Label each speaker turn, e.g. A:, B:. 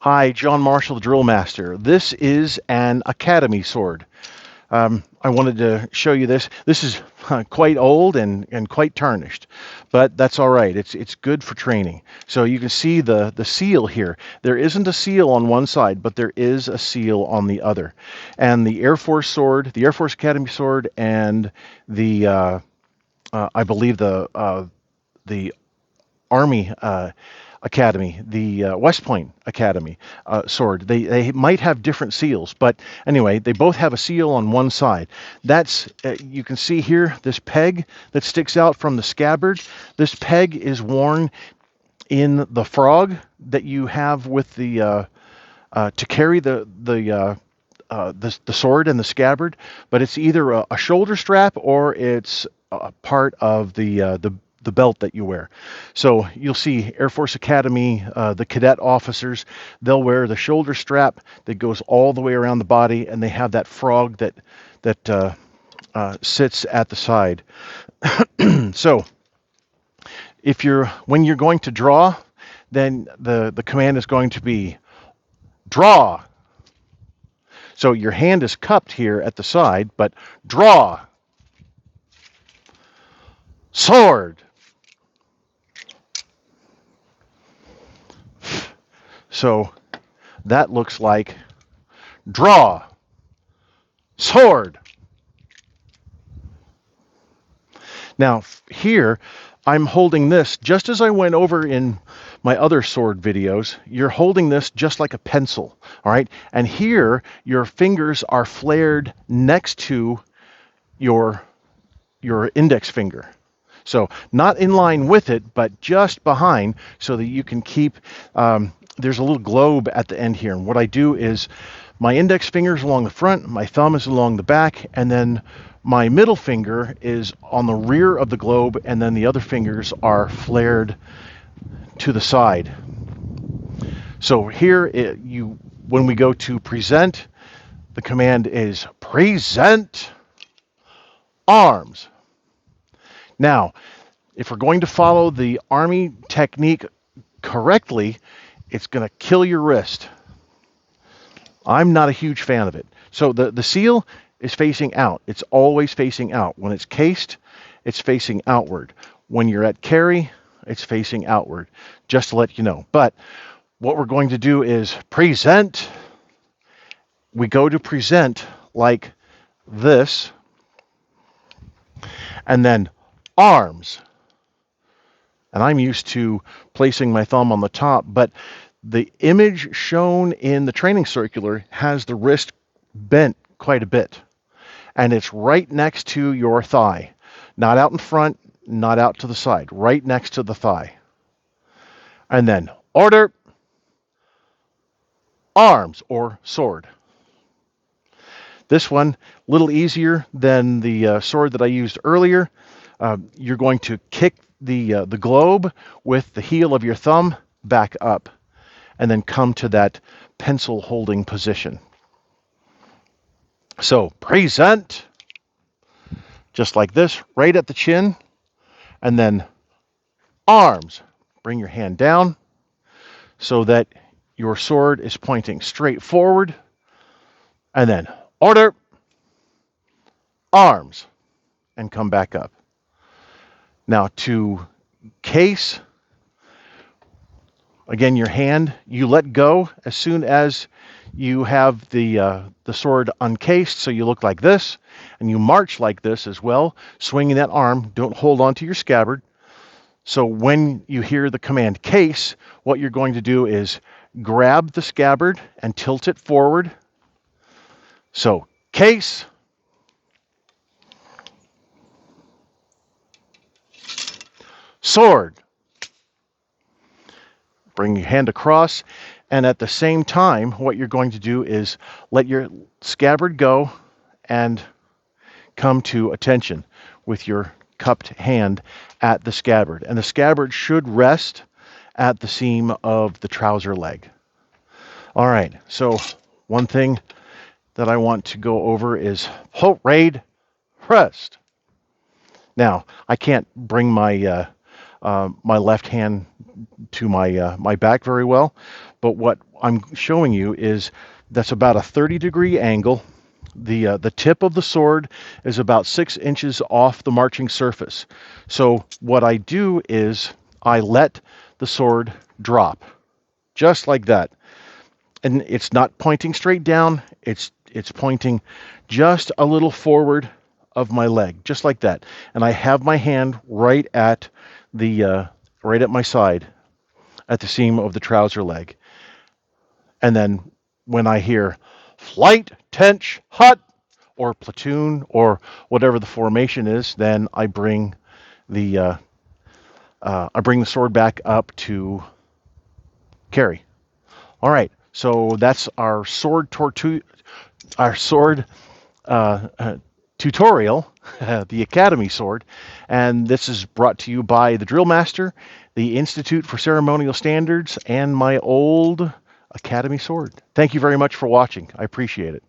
A: Hi, John Marshall, the Drill Master. This is an Academy sword. I wanted to show you this. This is quite old and quite tarnished, but that's all right. It's good for training. So you can see the seal here. There isn't a seal on one side, but there is a seal on the other. And the Air Force sword, the Air Force Academy sword, and the I believe the Army Academy, the West Point Academy sword. They might have different seals, but anyway, they both have a seal on one side. That's you can see here this peg that sticks out from the scabbard. This peg is worn in the frog that you have with the to carry the sword and the scabbard, but it's either a shoulder strap or it's a part of the belt that you wear. So you'll see Air Force Academy, the cadet officers, they'll wear the shoulder strap that goes all the way around the body, and they have that frog that sits at the side. So when you're going to draw, then the command is going to be draw. So your hand is cupped here at the side, but draw. Sword. So that looks like draw, sword. Now here, I'm holding this just as I went over in my other sword videos. You're holding this just like a pencil, all right? And here, your fingers are flared next to your index finger. So not in line with it, but just behind so that you can keep, there's a little globe at the end here. And what I do is my index finger is along the front, my thumb is along the back, and then my middle finger is on the rear of the globe, and then the other fingers are flared to the side. So here, when we go to present, the command is present arms. Now, if we're going to follow the Army technique correctly, it's going to kill your wrist. I'm not a huge fan of it. So the seal is facing out. It's always facing out. When it's cased, it's facing outward. When you're at carry, it's facing outward, just to let you know. But what we're going to do is present. We go to present like this, and then arms. And I'm used to placing my thumb on the top, but the image shown in the training circular has the wrist bent quite a bit. And it's right next to your thigh. Not out in front, not out to the side, right next to the thigh. And then order, arms, or sword. This one, a little easier than the sword that I used earlier. You're going to kick the globe with the heel of your thumb back up, and then come to that pencil holding position. So present, just like this, right at the chin, and then arms. Bring your hand down so that your sword is pointing straight forward, and then order, arms, and come back up. Now to case, again, your hand, you let go as soon as you have the sword uncased, so you look like this, and you march like this as well, swinging that arm. Don't hold on to your scabbard. So when you hear the command case, what you're going to do is grab the scabbard and tilt it forward. So case, sword. Bring your hand across, and at the same time, what you're going to do is let your scabbard go and come to attention with your cupped hand at the scabbard. And the scabbard should rest at the seam of the trouser leg. All right, so one thing that I want to go over is halt, raid, rest. Now, I can't bring my my left hand to my back very well. But what I'm showing you is that's about a 30-degree angle. The tip of the sword is about 6 inches off the marching surface. So what I do is I let the sword drop, just like that. And it's not pointing straight down, it's pointing just a little forward of my leg, just like that. And I have my hand right at my side, at the seam of the trouser leg. And then when I hear flight, tench, hut, or platoon, or whatever the formation is, then I bring the sword back up to carry. All right, so that's our sword tutorial, the Academy sword, and this is brought to you by the Drill Master, the Institute for Ceremonial Standards, and my old Academy sword. Thank you very much for watching. I appreciate it.